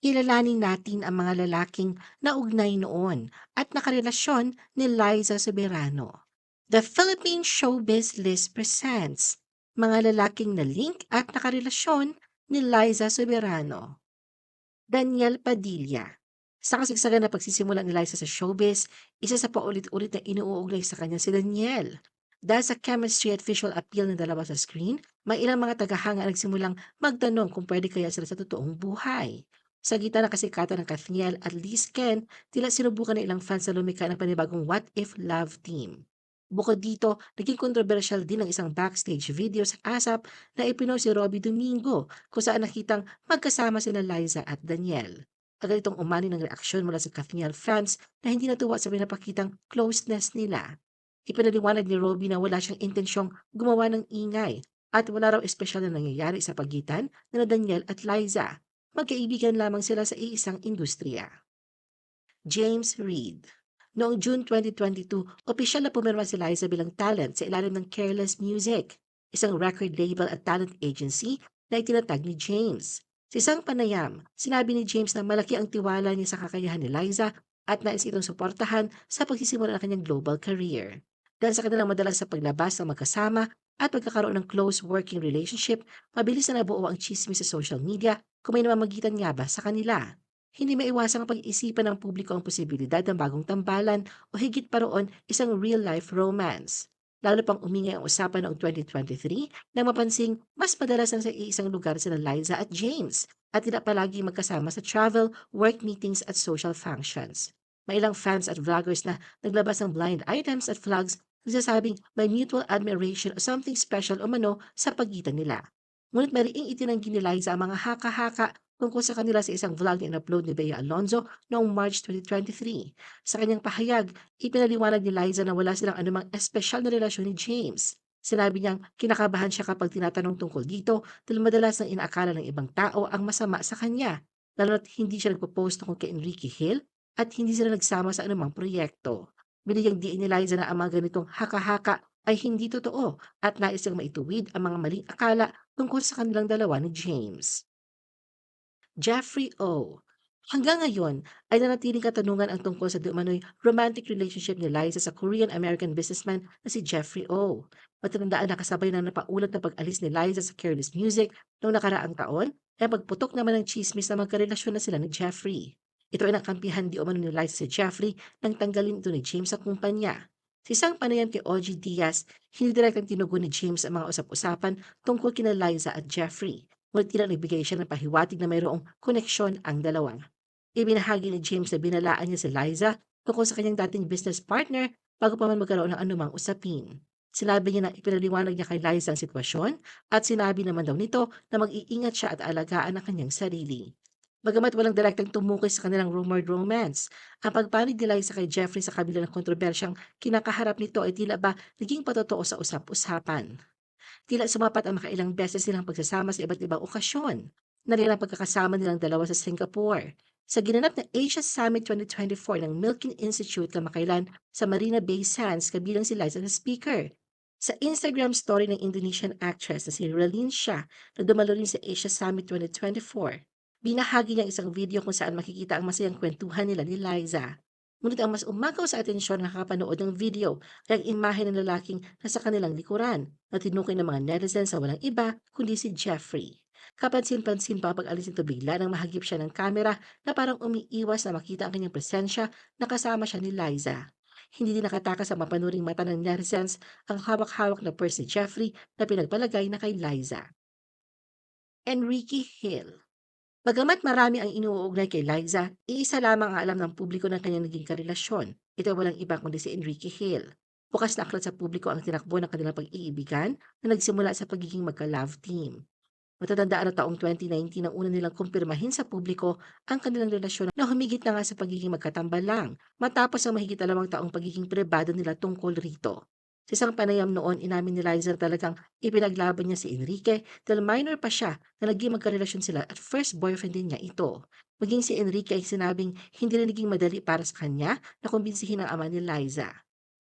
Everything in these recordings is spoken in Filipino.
Kilalanin natin ang mga lalaking naugnay noon at nakarelasyon ni Liza Soberano. The Philippine Showbiz List presents mga lalaking na-link at nakarelasyon ni Liza Soberano. Daniel Padilla. Sa kasagsagan na pagsisimula ni Liza sa showbiz, isa sa paulit-ulit na inuugnay sa kanya si Daniel. Dahil sa chemistry at visual appeal ng dalawa sa screen, may ilang mga tagahanga ang nagsimulang magtanong kung pwede kaya sila sa totoong buhay. Sa gitna ng kasikatan ng Kathniel at Liz Ken, tila sinubukan ng ilang fans na lumikha ng panibagong What If Love Team. Bukod dito, naging kontrobersyal din ang isang backstage video sa ASAP na ipinost si Robbie Domingo kung saan nakitang magkasama sina Liza at Daniel. Agad itong umani ng reaksyon mula sa Kathniel fans na hindi natuwa sa pinapakitang closeness nila. Ipinaliwanag ni Robbie na wala siyang intensyong gumawa ng ingay at wala raw espesyal na nangyayari sa pagitan na Daniel at Liza. Magkaibigan lamang sila sa iisang industriya. James Reid. Noong June 2022, opisyal na pumirma si Liza bilang talent sa ilalim ng Careless Music, isang record label at talent agency na itinatag ni James. Sa isang panayam, sinabi ni James na malaki ang tiwala niya sa kakayahan ni Liza at nais itong suportahan sa pagsisimula ng kanyang global career. Dahil sa kanilang madalas sa paglabas ng magkasama at pagkakaroon ng close working relationship, mabilis na nabuo ang chismis sa social media kung may namamagitan nga ba sa kanila. Hindi maiwasang pag-isipan ng publiko ang posibilidad ng bagong tambalan o higit pa roon isang real-life romance. Lalo pang umingay ang usapan noong 2023 nang mapansing mas madalas sa iisang lugar sila Liza at James at tila palagi magkasama sa travel, work meetings at social functions. May ilang fans at vloggers na naglabas ng blind items at flags nagsasabing may mutual admiration o something special o mano sa pagitan nila. Ngunit mariing itinanggi ni Liza ang mga haka-haka tungkol sa kanila sa isang vlog na in-upload ni Bea Alonzo noong March 2023. Sa kanyang pahayag, ipinaliwanag ni Liza na wala silang anumang espesyal na relasyon ni James. Sinabi niyang kinakabahan siya kapag tinatanong tungkol dito dahil madalas nang inaakala ng ibang tao ang masama sa kanya, lalo na't hindi siya nagpo-post tungkol kay Enrique Hill at hindi sila nagsama sa anumang proyekto. Binigyang diin ni Liza na ang mga ganitong haka-haka ay hindi totoo at nais niyang maituwid ang mga maling akala tungkol sa kanilang dalawa ni James. Jeffrey O. Hanggang ngayon ay nanatiling katanungan ang tungkol sa umano'y romantic relationship ni Liza sa Korean-American businessman na si Jeffrey O. Matatandaan na kasabay ng napaulat na pag-alis ni Liza sa Careless Music noong nakaraang taon ay pagputok naman ng chismis na magkarelasyon na sila ni Jeffrey. Ito ay nakampihan di umano ni Liza si Jeffrey nang tanggalin ito ni James sa kumpanya. Sa isang panayam kay OG Diaz, hindi direktang tinugon ni James ang mga usap-usapan tungkol kina Liza at Jeffrey. Ngunit tila nagbigay siya ng pahiwatig na mayroong koneksyon ang dalawa. Ibinahagi ni James na binalaan niya si Liza tungkol sa kanyang dating business partner bago pa man magkaroon ng anumang usapin. Sinabi niya na ipinaliwanag niya kay Liza ang sitwasyon at sinabi naman daw nito na mag-iingat siya at alagaan ang kanyang sarili. Bagamat walang direktang tumukoy sa kanilang rumored romance, ang pagpanig ni Liza kay Jeffrey sa kabila ng kontrobersyang kinakaharap nito ay tila ba naging patotoo sa usap-usapan. Tila sumapat ang makailang beses nilang pagsasama sa iba't ibang okasyon. Nariyan ang pagkakasama nilang dalawa sa Singapore. Sa ginanap na Asia Summit 2024 ng Milken Institute kamakailan sa Marina Bay Sands kabilang si Liza sa speaker. Sa Instagram story ng Indonesian actress na si Raline Shah na dumalo rin sa Asia Summit 2024, binahagi niya isang video kung saan makikita ang masayang kwentuhan nila ni Liza. Ngunit ang mas umagaw sa atensyon ng nakapanood ng video ay ang imahe ng lalaking nasa kanilang likuran na tinukoy ng mga netizens sa walang iba kundi si Jeffrey. Kapansin-pansin pa pag-alis nito bigla nang mahagip siya ng kamera na parang umiiwas na makita ang kanyang presensya na kasama siya ni Liza. Hindi din nakatakas sa mapanuring mata ng netizens ang hawak-hawak na purse ni Jeffrey na pinagpalagay na kay Liza. Enrique Hill. Bagamat marami ang inuugnay kay Liza, iisa lamang ang alam ng publiko ng kanyang naging karelasyon. Ito ay walang iba kundi si Enrique Hill. Bukas na aklat sa publiko ang tinakbo ng kanilang pag-iibigan na nagsimula sa pagiging magka-love team. Matatandaan na taong 2019 nang una nilang kumpirmahin sa publiko ang kanilang relasyon na humigit na nga sa pagiging magkatambal lang matapos ang mahigit 2 taong pagiging pribado nila tungkol rito. Sa isang panayam noon, inamin ni Liza na talagang ipinaglaban niya si Enrique dahil minor pa siya na naging magkarelasyon sila at first boyfriend din niya ito. Maging si Enrique ay sinabing hindi rin naging madali para sa kanya na kumbinsihin ang ama ni Liza.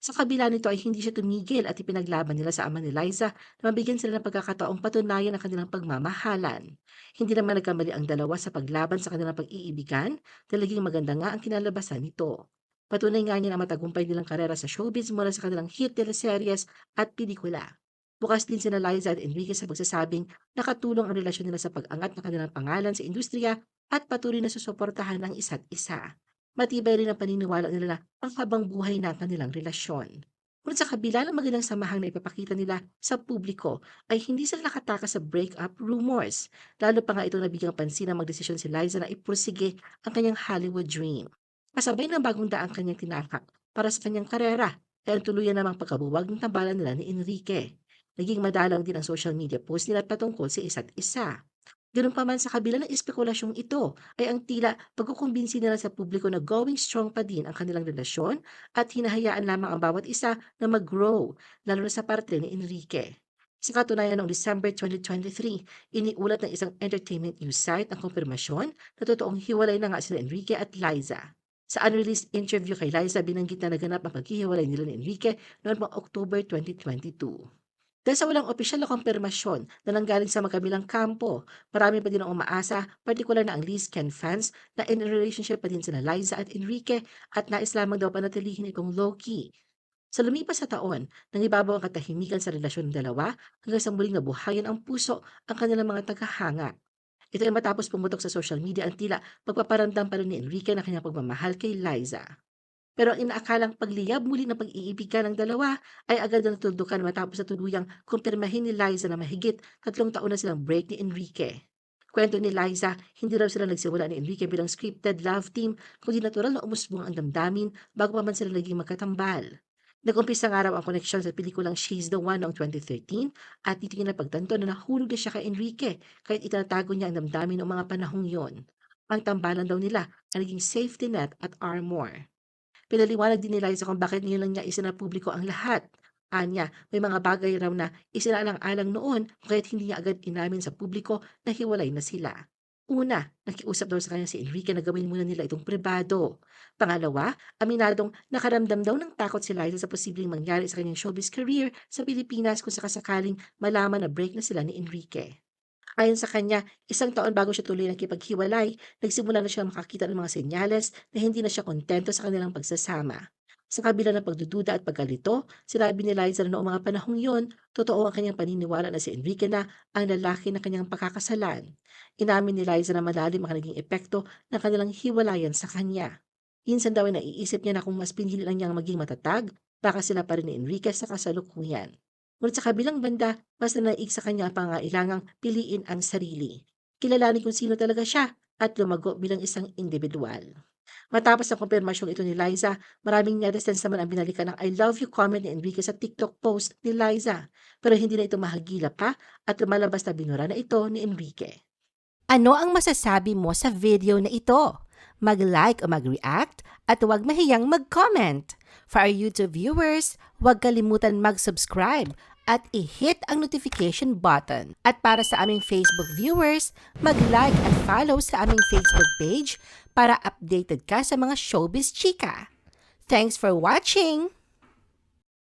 Sa kabila nito ay hindi siya tumigil at ipinaglaban nila sa ama ni Liza na mabigyan sila ng pagkakataong patunayan ang kanilang pagmamahalan. Hindi naman nagkamali ang dalawa sa paglaban sa kanilang pag-iibigan dahil naging maganda nga ang kinalabasan nito. Patunay nga niya na matagumpay nilang karera sa showbiz mula sa kanilang hit teleseryes at pelikula. Bukas din sina Liza at Enrique sa pagsasabing nakatulong ang relasyon nila sa pag-angat ng kanilang pangalan sa industriya at patuloy na susuportahan ang isa't isa. Matibay rin ang paniniwala nila na ang habang buhay na ang kanilang relasyon. Ngunit sa kabila ng magandang samahang na ipapakita nila sa publiko, ay hindi sila nakatakas sa breakup rumors. Lalo pa nga itong nabigyang pansin na magdesisyon si Liza na ipursige ang kanyang Hollywood dream. Kasabay ng bagong daang kanyang tinakak para sa kanyang karera, kaya ang tuluyan namang pagkabuwag ng tambalan nila ni Enrique. Naging madalang din ang social media post nila patungkol sa isa't isa. Ganoon pa man sa kabila ng espekulasyong ito, ay ang tila pagkukumbinsi nila sa publiko na going strong pa din ang kanilang relasyon at hinahayaan lamang ang bawat isa na mag-grow, lalo na sa parte ni Enrique. Sa katunayan noong December 2023, iniulat ng isang entertainment news site ang kumpirmasyon na totoong hiwalay na nga sila Enrique at Liza. Sa unreleased interview kay Liza, binanggit na naganap ang paghihiwalay nila ni Enrique noong pang October 2022. Dahil sa walang opisyal na kumpirmasyon na nanggaling sa magkabilang kampo, marami pa din ang umaasa, partikular na ang Liz Ken fans, na in a relationship pa din sila Liza at Enrique at nais lamang daw panatilihin itong low-key. Sa lumipas sa taon, nangibabaw ang katahimikan sa relasyon ng dalawa hanggang sa muling nabuhayan ang puso ang kanilang mga tagahanga. Ito ay matapos pumutok sa social media ang tila pagpaparamdam pa rin ni Enrique na kanyang pagmamahal kay Liza. Pero ang inaakalang pagliyab muli ng pag-iibigan ng dalawa ay agad na natuldukan matapos na tuluyang kumpirmahin ni Liza na mahigit 3 taon na silang break ni Enrique. Kwento ni Liza, hindi raw sila nagsimula ni Enrique bilang scripted love team, kundi natural na umusbong ang damdamin bago pa man sila naging magkatambal. Nag-umpisa nga raw ang koneksyon sa pelikulang She's the One noong 2013 at dito niya napagtanto na nahulog na siya kay Enrique kahit itinatago niya ang damdamin noong mga panahong yon. Ang tambalan daw nila ay naging safety net at armor. Pinaliwanag din ni Liza kung bakit ngayon lang niya isinapubliko ang lahat. Anya, may mga bagay raw na isinaalang-alang noon kung kaya't hindi niya agad inamin sa publiko na hiwalay na sila. Una, nakiusap daw sa kanya si Enrique na gawin muna nila itong pribado. Pangalawa, aminadong nakaramdam daw ng takot si Liza sa posibleng mangyari sa kanyang showbiz career sa Pilipinas kung sakasakaling malaman na break na sila ni Enrique. Ayon sa kanya, 1 taon bago siya tuloy nakipaghiwalay, nagsimula na siya makakita ng mga senyales na hindi na siya kontento sa kanilang pagsasama. Sa kabila ng pagdududa at pagkalito, sinabi ni Liza na noong mga panahong yon, totoo ang kanyang paniniwala na si Enrique na ang lalaki na kanyang pakakasalan. Inamin ni Liza na malalim ang naging epekto ng kanilang hiwalayan sa kanya. Minsan daw ay naiisip niya na kung mas pinili lang niyang maging matatag, baka sila pa rin ni Enrique sa kasalukuyan. Ngunit sa kabilang banda, mas nanaig sa kanya ang pangailangang piliin ang sarili. Kilalanin kung sino talaga siya at lumago bilang isang individual. Matapos ang kumpirmasyong ito ni Liza, maraming netizens naman ang binalikan ng I love you comment ni Enrique sa TikTok post ni Liza. Pero hindi na ito mahagila pa at lumalabas na binura na ito ni Enrique. Ano ang masasabi mo sa video na ito? Mag-like o mag-react at huwag mahiyang mag-comment. For our YouTube viewers, huwag kalimutan mag-subscribe at i-hit ang notification button. At para sa aming Facebook viewers, mag-like at follow sa aming Facebook page para updated ka sa mga showbiz chika. Thanks for watching!